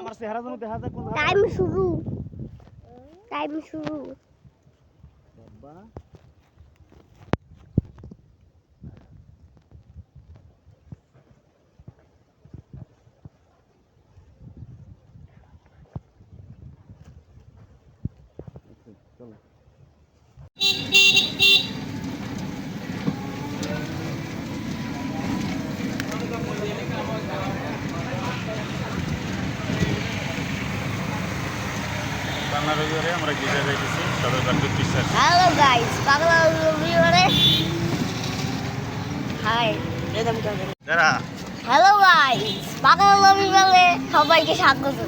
আমার চেহারা যেন দেখা যায় কোন জায়গায়। টাইম শুরু বাবা চলো বাংলা রবিবারে আমরা গির্জা যাইতেছি সদরঘাট বিশ্বাস। হ্যালো গাইস বাংলা রবিবারে হাই রেদম করবেন যারা হ্যালো গাইস বাংলা রবিবারে সবাইকে স্বাগত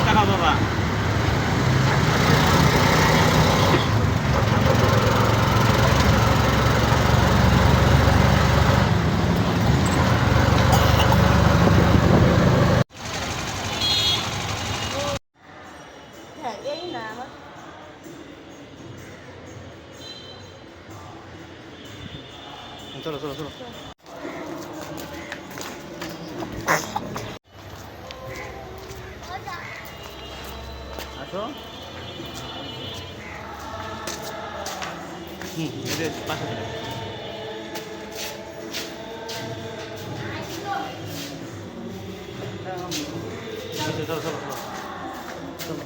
টাকা বাবা এই না আমার চলো চলো চলো আসো এদের পাশে দিলে চলো চলো চলো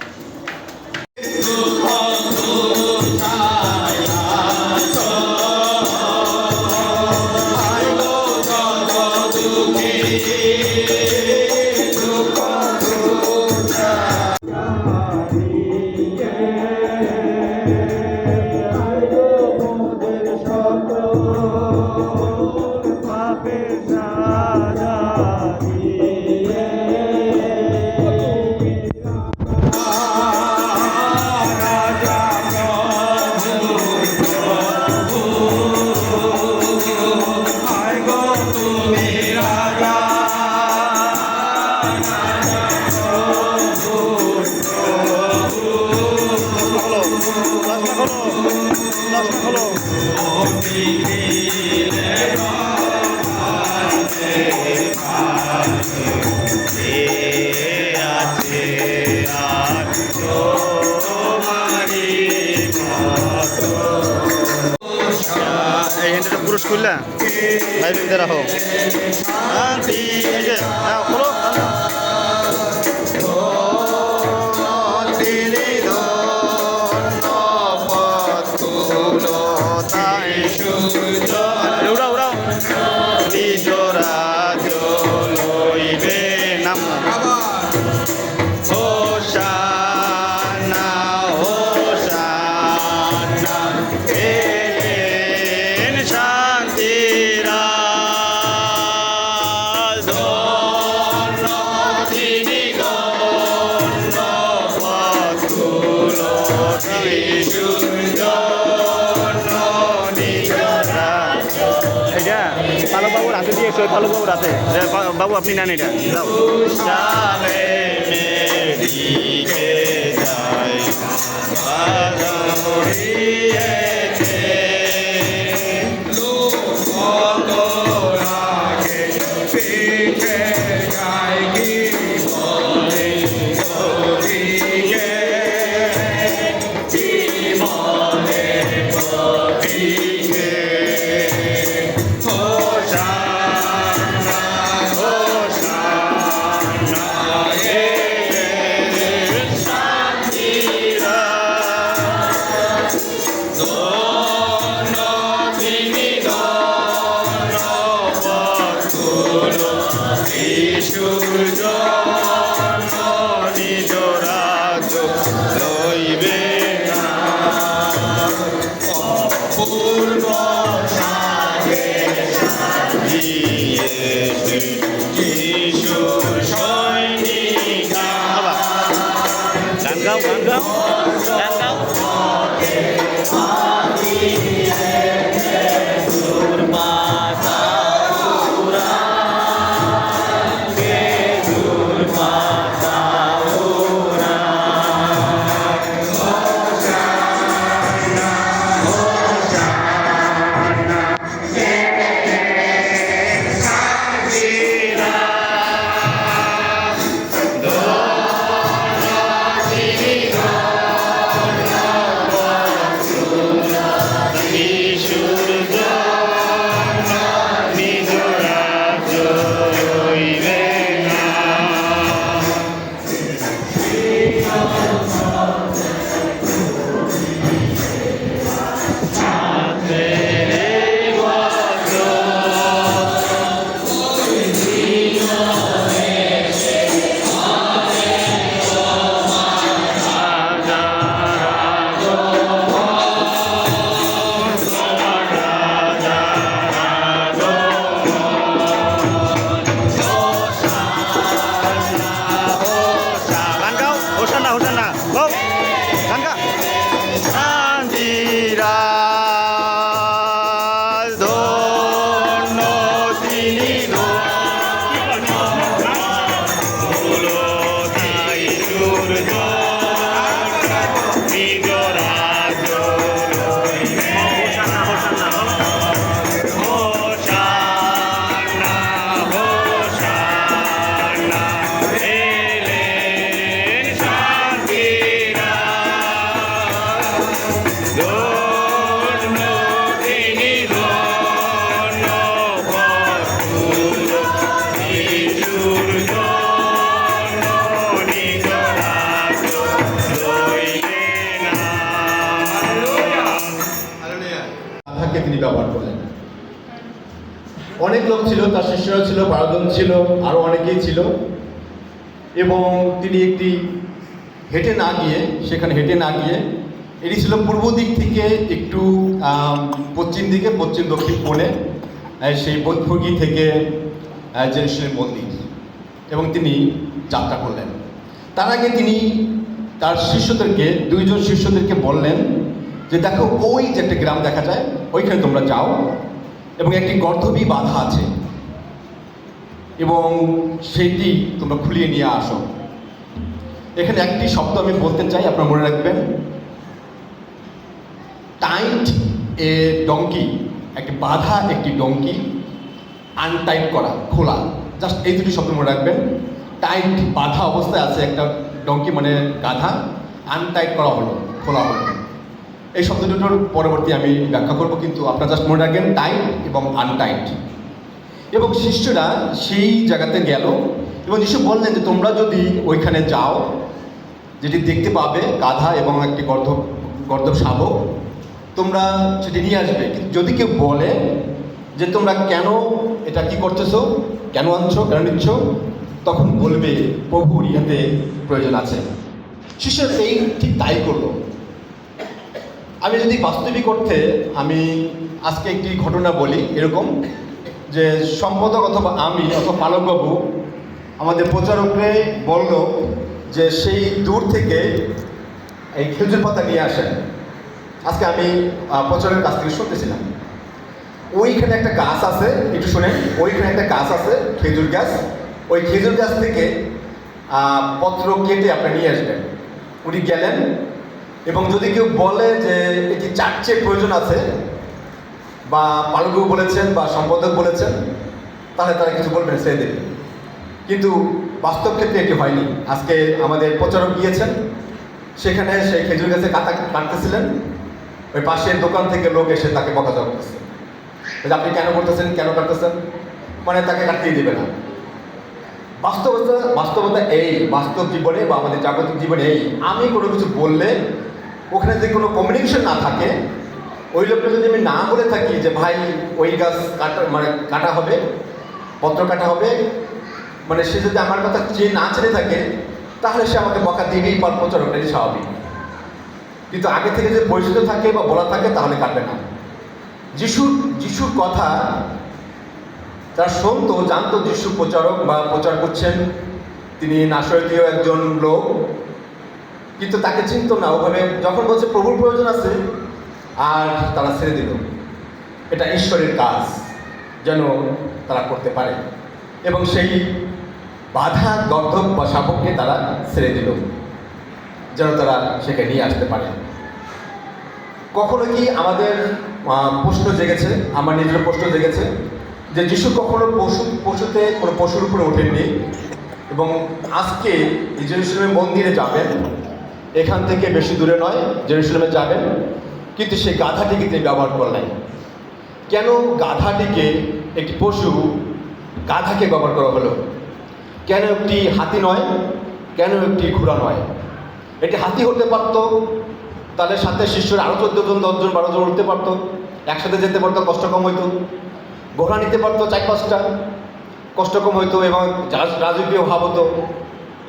পুরুষ খুললা ভাই ভিতরে রাখো খোলো উড়াও উড়াও নিজরা লইবে নাম হোশানা হোশানা এলেন শান্তিরা ধন্য তিনি গণ্য পথগুলো পালক বাবুর হাতে দিয়েছে ওই পালক বাবুর হাতে বাবু আপনি নেন এটা Gagal. ব্যবহার করলেন। অনেক লোক ছিল, তার শিষ্যরা ছিল, 12 জন ছিল, আরও অনেকেই ছিল। এবং তিনি হেঁটে না গিয়ে এটি ছিল পূর্ব দিক থেকে একটু পশ্চিম দিকে, পশ্চিম দক্ষিণ কোণে, সেই বৈঠগী থেকে জেরুজালেম মন্দির, এবং তিনি যাত্রা করলেন। তার আগে তিনি তার শিষ্যদেরকে, 2 জন শিষ্যদেরকে বললেন যে দেখো, ওই যে একটা গ্রাম দেখা যায়, ওইখানে তোমরা যাও এবং একটি গর্ধবী বাধা আছে এবং সেইটি তোমরা খুলিয়ে নিয়ে আসো। এখানে একটি শব্দ আমি বলতে চাই, আপনারা মনে রাখবেন, টাইট এ ডঙ্কি, একটি বাধা, একটি ডঙ্কি, আনটাইট করা, খোলা, জাস্ট এই দুটি শব্দ মনে রাখবেন। টাইট, বাধা অবস্থায় আছে একটা ডঙ্কি মানে গাধা, আনটাইট করা হলো, খোলা হলো। এই শব্দ দুটোর পরবর্তী আমি ব্যাখ্যা করব, কিন্তু আপনারা জাস্ট মনে রাখবেন টাইট এবং আনটাইট। এবং শিষ্যরা সেই জায়গাতে গেল এবং যিশু বললেন যে তোমরা যদি ওইখানে যাও, যেটি দেখতে পাবে গাধা এবং একটি গর্দভ শাবক, তোমরা সেটি নিয়ে আসবে। কিন্তু যদি কেউ বলে যে তোমরা কেন এটা কি করতেছো, কেন আনছো, কেন নিচ্ছ, তখন বলবে প্রভুর ইহাতে প্রয়োজন আছে। শিষ্যরা ঠিক তাই করলো। আমি যদি বাস্তবিক অর্থে আমি আজকে একটি ঘটনা বলি, এরকম যে সম্পাদক অথবা আমি অথবা পালকবাবু আমাদের প্রচারকরে বলল যে সেই দূর থেকে এই খেজুর পাতা নিয়ে আসেন। আজকে আমি প্রচারের কাছ থেকে শুনতেছিলাম, ওইখানে একটা গাছ আছে, একটু শোনেন, ওইখানে একটা গাছ আছে, খেজুর গাছ, ওই খেজুর গাছ থেকে পত্র কেটে আপনি নিয়ে আসবেন। উনি গেলেন এবং যদি কেউ বলে যে এটি চার্চের প্রয়োজন আছে, বা পালকবাবু বলেছেন বা সম্পাদক বলেছেন, তাহলে তারা কিছু বলবেন, সে দেবে। কিন্তু বাস্তব ক্ষেত্রে এটি হয়নি। আজকে আমাদের প্রচারক গিয়েছেন, সেখানে সেই খেজুর গাছে কাটতেছিলেন, ওই পাশের দোকান থেকে লোক এসে তাকে বকাঝকা করতেছে, আপনি কেন করতেছেন, কেন কাটতেছেন, মানে তাকে কাটতেই দেবে না। বাস্তবতা এই, বাস্তব জীবনে বা আমাদের জাগতিক জীবনে এই, আমি কোনো কিছু বললে ওখানে যদি কোনো কমিউনিকেশন না থাকে, ওই লোকটা যদি আমি না বলে থাকি যে ভাই ওই গাছ কাটা হবে, পত্র কাটা হবে, মানে সে যদি আমার কথা না চেনে থাকে, তাহলে সে আমাকে বকা দিবেই, প্রচারকটা স্বাভাবিক। কিন্তু আগে থেকে যদি পরিচিত থাকে বা বলা থাকে, তাহলে কাটবে না। যিশুর কথা যারা শুনতো, জানতো যিশু প্রচারক বা প্রচার করছেন, তিনি নাসরীয় একজন লোক, কিন্তু তাকে চিনতো না ওভাবে। যখন বলছে প্রভুর প্রয়োজন আছে, আর তারা ছেড়ে দিল। এটা ঈশ্বরের কাজ যেন তারা করতে পারে, এবং সেই বাধা, গর্ধব বা শাবককে তারা ছেড়ে দিল যেন তারা সেখানে নিয়ে আসতে পারে। কখনো কি আমাদের প্রশ্ন জেগেছে, আমার নিজের প্রশ্ন জেগেছে যে যিশু কখনো কোনো পশুর উপরে ওঠেননি, এবং আজকে জেরুজালেম মন্দিরে যাবেন, এখান থেকে বেশি দূরে নয়, জেরুজালেমে যাবেন, কিন্তু সেই গাধাটিকে তিনি ব্যবহার করলেন। কেন গাধাটিকে, একটি পশু, গাধাকে ব্যবহার করা হলো? কেন একটি হাতি নয়, কেন একটি ঘোড়া নয়? এটি হাতি হতে পারত, তাহলে সাথে শিষ্যরা আরও 14 জন, 10 জন, 12 জন উঠতে পারতো, একসাথে যেতে পারতো, কষ্ট কম হইতো। ঘোড়া নিতে পারতো 4-5টা, কষ্ট কম হইতো এবং রাজকীয় ভাব হতো,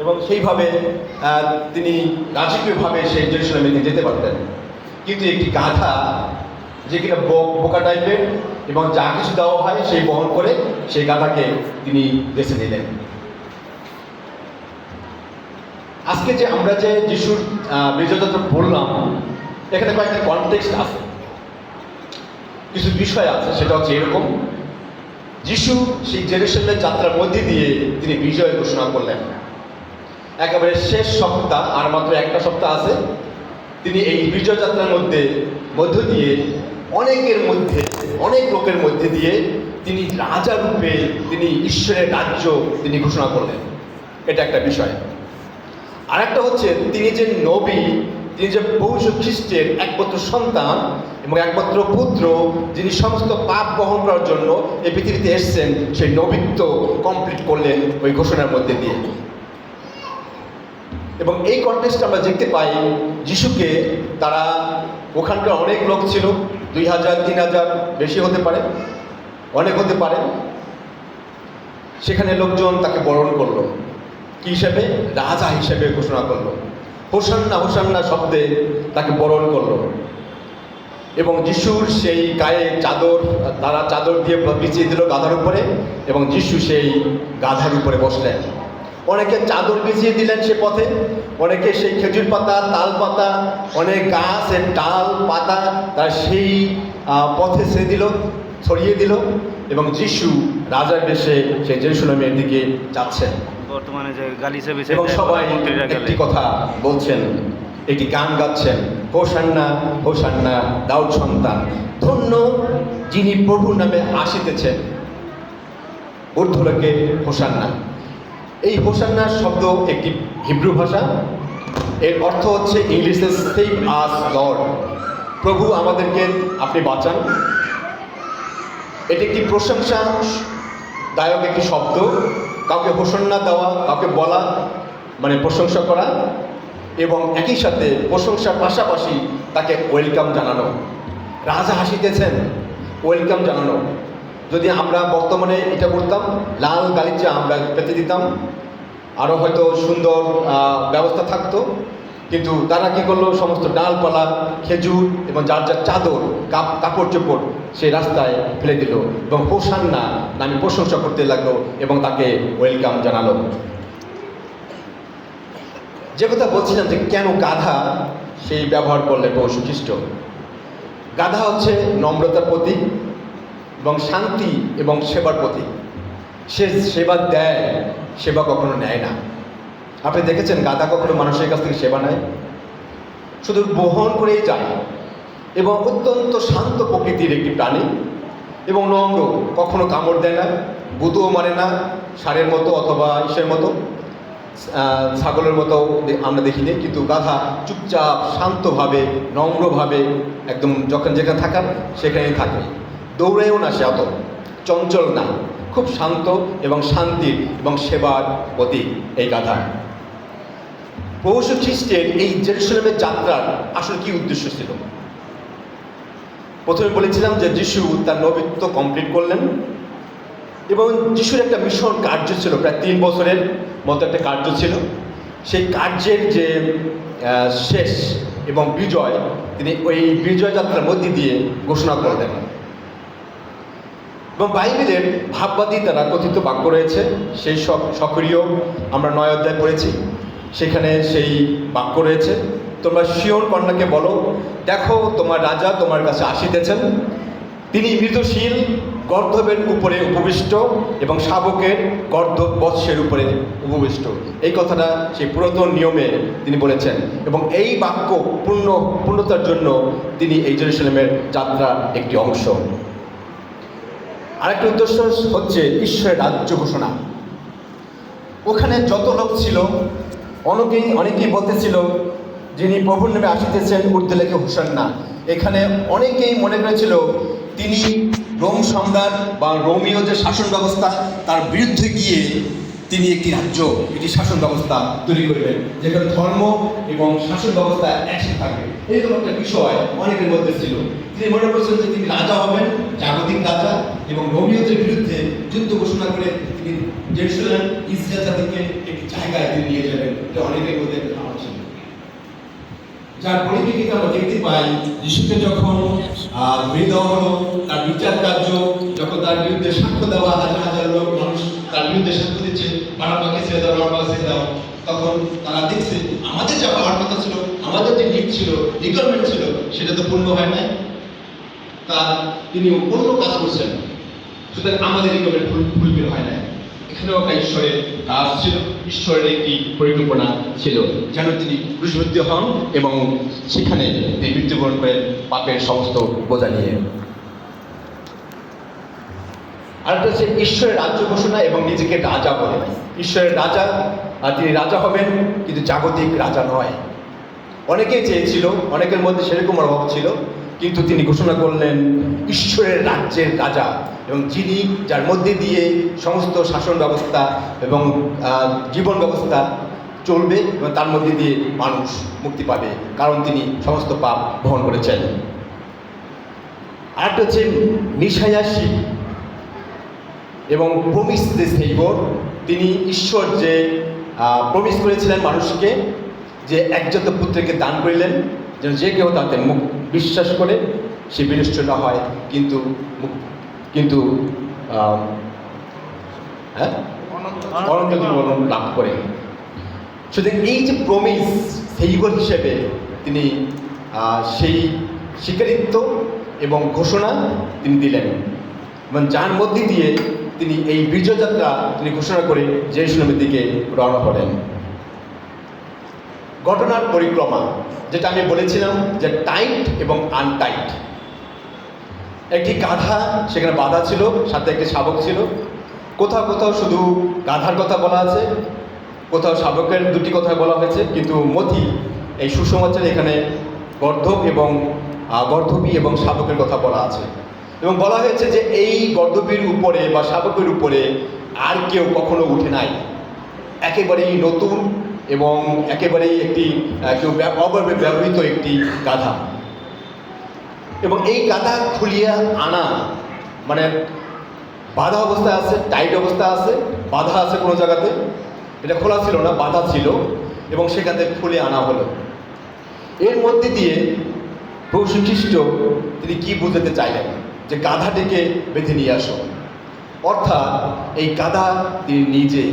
এবং সেইভাবে তিনি রাজকীয়ভাবে সেই জেরুজালেমে যেতে পারতেন। কিন্তু একটি গাধা, যে কিনা বোকা টাইপের, এবং যা কিছু দেওয়া হয় সেই বহন করে, সেই গাধাকে তিনি বেছে নিলেন। আজকে যে আমরা যে যিশুর বিজয়যাত্রা পড়লাম, এখানে কয়েকটা কনটেক্সট আছে, কিছু বিষয় আছে। সেটা হচ্ছে এরকম, যিশু সেই জেরুজালেমের যাত্রার মধ্যে দিয়ে তিনি বিজয় ঘোষণা করলেন। একেবারে শেষ সপ্তাহ, আর মাত্র একটা সপ্তাহ আছে, তিনি এই বিজয় যাত্রার মধ্য দিয়ে অনেক লোকের মধ্যে দিয়ে তিনি রাজা রূপে, তিনি ঈশ্বরের রাজ্য তিনি ঘোষণা করলেন। এটা একটা বিষয়। আর একটা হচ্ছে তিনি যে নবী, তিনি যে পৌষ খ্রিস্টের একমাত্র সন্তান এবং একমাত্র পুত্র, যিনি সমস্ত পাপ বহন করার জন্য এই পৃথিবীতে এসেছেন, সেই নবীত্ব কমপ্লিট করলেন ওই ঘোষণার মধ্যে দিয়ে। এবং এই কনটেক্সটে আমরা দেখতে পাই যিশুকে, তারা ওখানকার অনেক লোক ছিল, 2000, 3000 বেশি হতে পারে, অনেক হতে পারে। সেখানে লোকজন তাকে বরণ করলো, কি হিসেবে? রাজা হিসেবে ঘোষণা করলো। হোসান্না হোসান্না শব্দে তাকে বরণ করলো। এবং যিশুর সেই গায়ে চাদর, তারা চাদর দিয়ে বিছিয়ে দিল গাধার উপরে, এবং যিশু সেই গাধার উপরে বসলেন। অনেকে চাদর বিছিয়ে দিলেন সে পথে, অনেকে সেই খেজুর পাতা, তাল পাতা, অনেক গাছের ডাল পাতা তার সেই পথে ছড়িয়ে দিল, এবং যিশু রাজার বেশে সেই জেরুজালেমের দিকে যাচ্ছেন। বর্তমানে যে গালিচা বেছে এবং সবাই একটি কথা বলছেন, একটি গান গাচ্ছেন, হোসান্না হোসান্না দাউদ সন্তান, ধন্য যিনি প্রভুর নামে আসিতেছেন, ঊর্ধ্বলোকে হোসান্না। এই হোসান্না শব্দ একটি হিব্রু ভাষা, এর অর্থ হচ্ছে ইংলিশে সেভ আস লর্ড, প্রভু আমাদেরকে আপনি বাঁচান। এটি একটি প্রশংসা দায়ক একটি শব্দ, কাউকে হোসান্না দেওয়া, কাউকে বলা মানে প্রশংসা করা, এবং একই সাথে প্রশংসার পাশাপাশি তাকে ওয়েলকাম জানানো। রাজা হাসিতেছেন, ওয়েলকাম জানানো। যদি আমরা বর্তমানে এটা করতাম, লাল গালিচা আমরা পেতে দিতাম, আরও হয়তো সুন্দর ব্যবস্থা থাকতো। কিন্তু তারা কী করলো? সমস্ত ডালপালা, খেজুর এবং যার যার চাদর, কাপড় চোপড় সেই রাস্তায় ফেলে দিল, এবং হোসান্না নামে প্রশংসা করতে লাগলো এবং তাকে ওয়েলকাম জানালো। যে কথা বলছিলাম যে কেন গাধা সেই ব্যবহার করলে প্রভু খ্রিস্ট। গাধা হচ্ছে নম্রতার প্রতীক এবং শান্তি এবং সেবার প্রতীক। সে সেবা দেয়, সেবা কখনো নেয় না। আপনি দেখেছেন গাধা কখনো মানুষের কাছ থেকে সেবা নেয়? শুধু বহন করেই যায়, এবং অত্যন্ত শান্ত প্রকৃতির একটি প্রাণী এবং নম্র, কখনো কামড় দেয় না, গুঁতোও মারে না, ষাঁড়ের মতো অথবা ইসের মতো, ছাগলের মতো আমরা দেখিনি। কিন্তু গাধা চুপচাপ শান্তভাবে নম্রভাবে একদম যখন যেখানে থাকার সেখানেই থাকে, দৌড়েও না, সে অত চঞ্চল না, খুব শান্ত এবং শান্তির এবং সেবার প্রতীক এই গাধা। প্রভু যীশু খ্রিস্টের এই জেরুজালেমের যাত্রার আসলে কি উদ্দেশ্য ছিল? প্রথমে বলেছিলাম যে যিশু তার নবীত্ব কমপ্লিট করলেন, এবং যিশুর একটা মিশন কার্য ছিল, প্রায় 3 বছরের মতো একটা কার্য ছিল। সেই কার্যের যে শেষ এবং বিজয়, তিনি ওই বিজয় যাত্রার মধ্যে দিয়ে ঘোষণা করলেন। এবং বাইবেলের ভাববাদী দ্বারা কথিত বাক্য রয়েছে, সেই সব সক্রিয় আমরা 9 অধ্যায় পড়েছি, সেখানে সেই বাক্য রয়েছে, তোমরা সিয়ন কন্যাকে বলো, দেখো তোমার রাজা তোমার কাছে আসিতেছেন, তিনি মৃদুশীল, গর্ধবের উপরে উপবিষ্ট এবং শাবকের গর্ধব বৎসের উপরে উপবিষ্ট। এই কথাটা সেই পুরাতন নিয়মে তিনি বলেছেন, এবং এই বাক্য পূর্ণতার জন্য তিনি এই জেরুজালেমের যাত্রার একটি অংশ। আরেকটি উদ্দেশ্য হচ্ছে ঈশ্বরের রাজ্য ঘোষণা। ওখানে যত লোক ছিল, অনেকেই বলতেছিল যিনি প্রভুর নামে আসিতেছেন ঊর্ধ্বলোকে হোসান্না। এখানে অনেকেই মনে করেছিল তিনি রোম সম্রাট বা রোমীয় যে শাসন ব্যবস্থা তার বিরুদ্ধে গিয়ে তিনি একটি রাজ্য, একটি শাসন ব্যবস্থা তৈরি করবেন, যেখানে ধর্ম এবং শাসন ব্যবস্থা একসাথে থাকবে। এইরকম একটা বিষয় অনেকের মধ্যে ছিল। তিনি মনে করছেন যে তিনি রাজা হবেন, জাগতিক রাজা, এবং রোমীয়দের বিরুদ্ধে যুদ্ধ ঘোষণা করে তিনি জেরুজালেম, ইসরায়েল জাতিকে একটি জায়গায় তিনি নিয়ে যাবেন। এটা অনেকের মধ্যে একটা ধারণা ছিল, যার পরিপ্রেক্ষিতে আমরা দেখতে পাই যিশুকে যখন মৃত হলো, তার বিচার কার্য, যখন তার বিরুদ্ধে সাক্ষ্য দেওয়া, হাজার হাজার লোক মানুষ তার বিরুদ্ধে সাক্ষ্য দিচ্ছে, বারাব্বাকে ছেড়ে দাও, বারাব্বাকে ছেড়ে দাও, তখন তারা দেখছে আমাদের যা পাওয়ার কথা ছিল, আমাদের যে লিড ছিল, রিকোয়ারমেন্ট ছিল, সেটা তো পূর্ণ হয় নাই। তিনি অন্য কাজ করছেন, সুতরাং আমাদের রিকোয়ারমেন্ট ফুলফিল হয় নাই। এখানেও একটা ঈশ্বরের কাজ ছিল, ঈশ্বরের একটি পরিকল্পনা ছিল, যেন তিনি ক্রুশবিদ্ধ হন এবং সেখানে তিনি মৃত্যুবরণ করেন পাপের সমস্ত বোঝা নিয়ে। আরেকটা হচ্ছে ঈশ্বরের রাজ্য ঘোষণা এবং নিজেকে রাজা বলে। ঈশ্বরের রাজা, আর তিনি রাজা হবেন, কিন্তু জাগতিক রাজা নয়। অনেকেই চেয়েছিল, অনেকের মধ্যে সেরকম অভাব ছিল, কিন্তু তিনি ঘোষণা করলেন ঈশ্বরের রাজ্যের রাজা, এবং যিনি যার মধ্যে দিয়ে সমস্ত শাসন ব্যবস্থা এবং জীবন ব্যবস্থা চলবে, এবং তার মধ্যে দিয়ে মানুষ মুক্তি পাবে, কারণ তিনি সমস্ত পাপ বহন করেছেন। আরেকটা হচ্ছে মিশায়াসি এবং প্রমিস যে সেইবর, তিনি ঈশ্বর যে প্রমিস করেছিলেন মানুষকে যে একজাত পুত্রকে দান করিলেন যেন যে কেউ তাতে মুখ বিশ্বাস করে সে বিনষ্ট না হয় কিন্তু কিন্তু অনন্ত জীবন লাভ করে। সুতরাং এই যে প্রমিস সেইবর হিসেবে তিনি সেই স্বীকারিত্ব এবং ঘোষণা তিনি দিলেন এবং যার মধ্যে দিয়ে তিনি এই বিজয়যাত্রা তিনি ঘোষণা করে জেরুজালেমের দিকে রওনা হলেন। ঘটনার পরিক্রমা, যেটা আমি বলেছিলাম যে টাইট এবং আনটাইট। একটি গাধা সেখানে বাঁধা ছিল, সাথে একটি শাবক ছিল। কোথাও কোথাও শুধু গাধার কথা বলা আছে, কোথাও শাবকের দুটি কথা বলা হয়েছে, কিন্তু মথি এই সুসমাচারে এখানে গর্ধবী এবং শাবকের কথা বলা আছে এবং বলা হয়েছে যে এই গর্ধবীর উপরে বা শাবকের উপরে আর কেউ কখনো উঠে নাই। একেবারেই নতুন এবং একেবারেই একটি কেউ অভাবে ব্যবহৃত একটি গাধা। এবং এই গাধা খুলিয়া আনা মানে বাঁধা অবস্থায় আছে, টাইট অবস্থা আছে, বাঁধা আছে কোনো জায়গাতে, এটা খোলা ছিল না, বাঁধা ছিল এবং সেখানে খুলে আনা হলো। এর মধ্যে দিয়ে প্রভু খ্রিস্ট তিনি কি বুঝাতে চাইলেন যে গাধাটিকে বেঁধে নিয়ে আসো, অর্থাৎ এই গাধা তিনি নিজে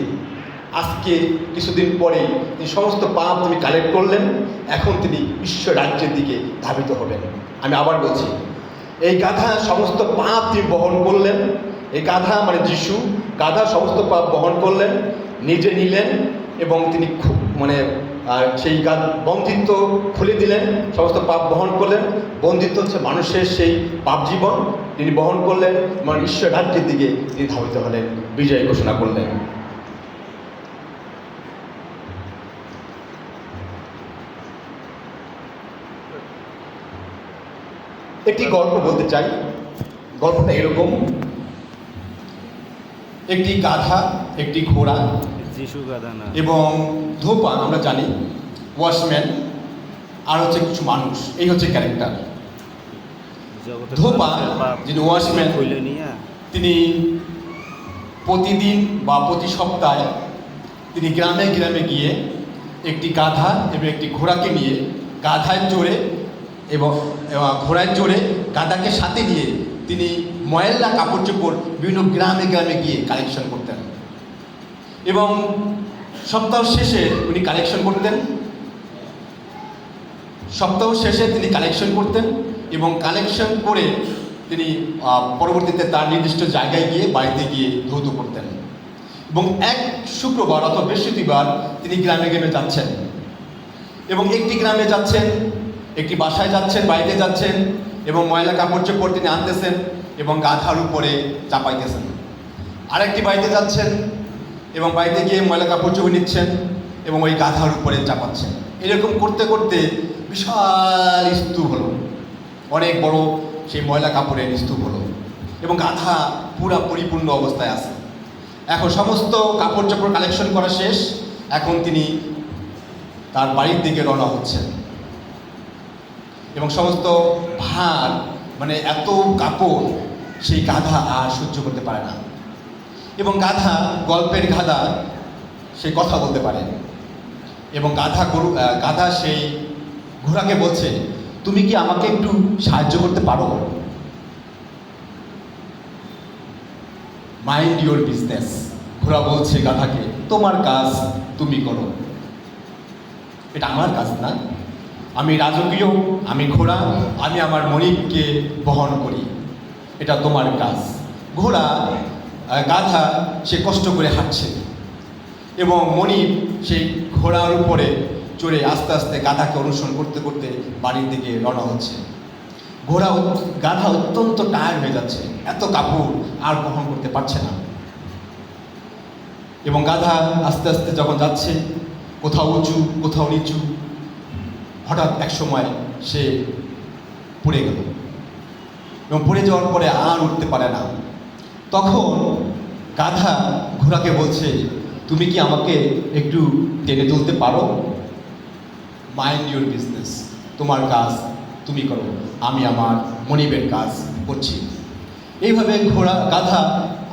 আজকে কিছুদিন পরে তিনি সমস্ত পাপ তিনি কালেক্ট করলেন, এখন তিনি ঈশ্বর রাজ্যের দিকে ধাবিত হবেন। আমি আবার বলছি, এই গাধা সমস্ত পাপ তিনি বহন করলেন। এই গাধা মানে যিশু, গাধা সমস্ত পাপ বহন করলেন, নিজে নিলেন এবং তিনি সেই বন্দিত্ব খুলে দিলেন, সমস্ত পাপ বহন করলেন। বন্দিত্ব হচ্ছে মানুষের সেই পাপ জীবন, তিনি বহন করলেন, মানে ঈশ্বর রাজ্যের দিকে তিনি ধাবিত হলেন, বিজয় ঘোষণা করলেন। একটি গল্প বলতে চাই। গল্পটা এরকম, একটি গাধা, একটি ঘোড়া এবং ধূপপান, আমরা জানি ওয়াশম্যান, আর হচ্ছে কিছু মানুষ, এই হচ্ছে ক্যারেক্টার। ধূপপান যিনি ওয়াশম্যান, তিনি প্রতিদিন বা প্রতি সপ্তাহে তিনি গ্রামে গ্রামে গিয়ে একটি গাধা এবং একটি ঘোড়াকে নিয়ে, গাধায় চড়ে এবং ঘোড়ায় চড়ে গাধাকে সাথে নিয়ে তিনি ময়লা কাপড় চোপড় বিভিন্ন গ্রামে গ্রামে গিয়ে কালেকশন করতেন এবং সপ্তাহ শেষে উনি কালেকশন করতেন। সপ্তাহ শেষে তিনি কালেকশন করতেন এবং কালেকশন করে তিনি পরবর্তীতে তার নির্দিষ্ট জায়গায় গিয়ে বাড়িতে গিয়ে ধৌত করতেন। এবং এক শুক্রবার অথবা বৃহস্পতিবার তিনি গ্রামে গ্রামে যাচ্ছেন এবং একটি গ্রামে যাচ্ছেন, একটি বাসায় যাচ্ছেন, বাড়িতে যাচ্ছেন এবং ময়লা কাপড় চোপড় তিনি আনতেছেন এবং গাধার উপরে চাপাইতেছেন। আরেকটি বাড়িতে যাচ্ছেন এবং বাড়িতে গিয়ে ময়লা কাপড় চোপড় নিচ্ছেন এবং ওই গাধার উপরে চাপাচ্ছেন। এরকম করতে করতে বিশাল স্তূপ হলো, অনেক বড় সেই ময়লা কাপড়ের স্তূপ হলো এবং গাধা পুরা পরিপূর্ণ অবস্থায় আছে। এখন সমস্ত কাপড় চোপড় কালেকশন করা শেষ, এখন তিনি তার বাড়ির দিকে রওনা হচ্ছেন এবং সমস্ত ভার মানে এত কাপড় সেই গাধা আর সহ্য করতে পারে না এবং গাধা, গল্পের গাধা, সে কথা বলতে পারে এবং গাধা সেই ঘোড়াকে বলছে, তুমি কি আমাকে একটু সাহায্য করতে পারো? Mind your business. ঘোড়া বলছে গাধাকে, তোমার কাজ তুমি করো, এটা আমার কাজ না। আমি রাজকীয়, আমি ঘোড়া, আমি আমার মনিবকে বহন করি, এটা তোমার কাজ। গাধা সে কষ্ট করে হাঁটছে এবং মনিব সেই ঘোড়ার উপরে চড়ে আস্তে আস্তে গাধাকে অনুসরণ করতে করতে বাড়ির দিকে রওনা হচ্ছে। গাধা অত্যন্ত টায়ার্ড হয়ে যাচ্ছে, এত কাপড় আর বহন করতে পারছে না এবং গাধা আস্তে আস্তে যখন যাচ্ছে, কোথাও উঁচু কোথাও নিচু, হঠাৎ এক সময় সে পড়ে গেল এবং পড়ে যাওয়ার পরে আর উঠতে পারে না। তখন গাধা ঘোড়াকে বলছে, তুমি কি আমাকে একটু টেনে তুলতে পারো? মাইন্ড ইউর বিজনেস, তোমার কাজ তুমি করো, আমি আমার মনিবের কাজ করছি। এইভাবে গাধা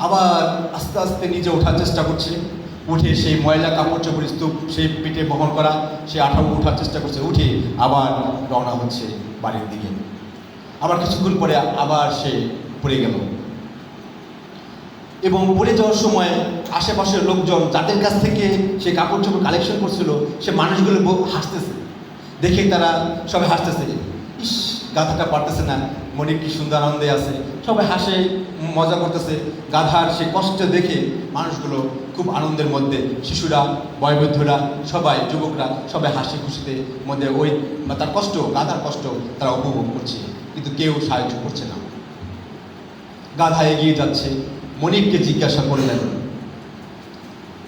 আবার আস্তে আস্তে নিজে ওঠার চেষ্টা করছে, উঠে সেই ময়লা কাপড় চোপড় স্তূপ সেই পেটে বহন করা সেই আঠাও ওঠার চেষ্টা করছে, উঠে আবার রওনা হচ্ছে বাড়ির দিকে। আবার কিছুক্ষণ পরে আবার সে পড়ে গেল, এবং পড়ে যাওয়ার সময় আশেপাশের লোকজন যাদের কাছ থেকে সে কাপড় চোপড় কালেকশন করছিল সে মানুষগুলো হাসতেছে, দেখে তারা সবাই হাসতেছে, ইস গাধাটা পারতেছে না, মনির কি সুন্দর আনন্দে আছে, সবাই হাসে মজা করতেছে। গাধার সে কষ্ট দেখে মানুষগুলো খুব আনন্দের মধ্যে, শিশুরা বয়োবৃদ্ধরা সবাই যুবকরা সবাই হাসি খুশিতে মধ্যে ওই তার কষ্ট, গাধার কষ্ট তারা উপভোগ করছে, কিন্তু কেউ সাহায্য করছে না। গাধা এগিয়ে যাচ্ছে, মনিবকে জিজ্ঞাসা করলেন,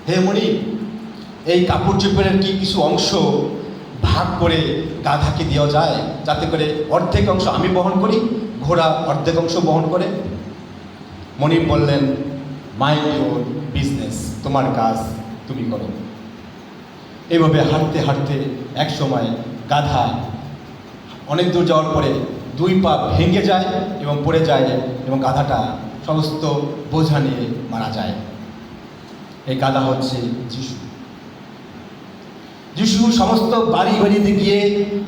হে মনিব, এই কাপড় চোপড়ের কি কিছু অংশ ভাগ করে গাধাকে দেওয়া যায়, যাতে করে অর্ধেক অংশ আমি বহন করি, ঘোড়া অর্ধেক অংশ বহন করে? মনিব বললেন, মাইন্ড ইউর বিজনেস, তোমার কাজ তুমি করো। এইভাবে হাঁটতে হাঁটতে এক সময় গাধা অনেক দূর যাওয়ার পরে দুই পা ভেঙে যায় এবং পড়ে যায়, এবং গাধাটা সমস্ত বোঝা নিয়ে মারা যায়। এই গাধা হচ্ছে যিশু। যিশু সমস্ত বাড়িতে গিয়ে,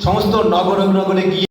সমস্ত নগরে গিয়ে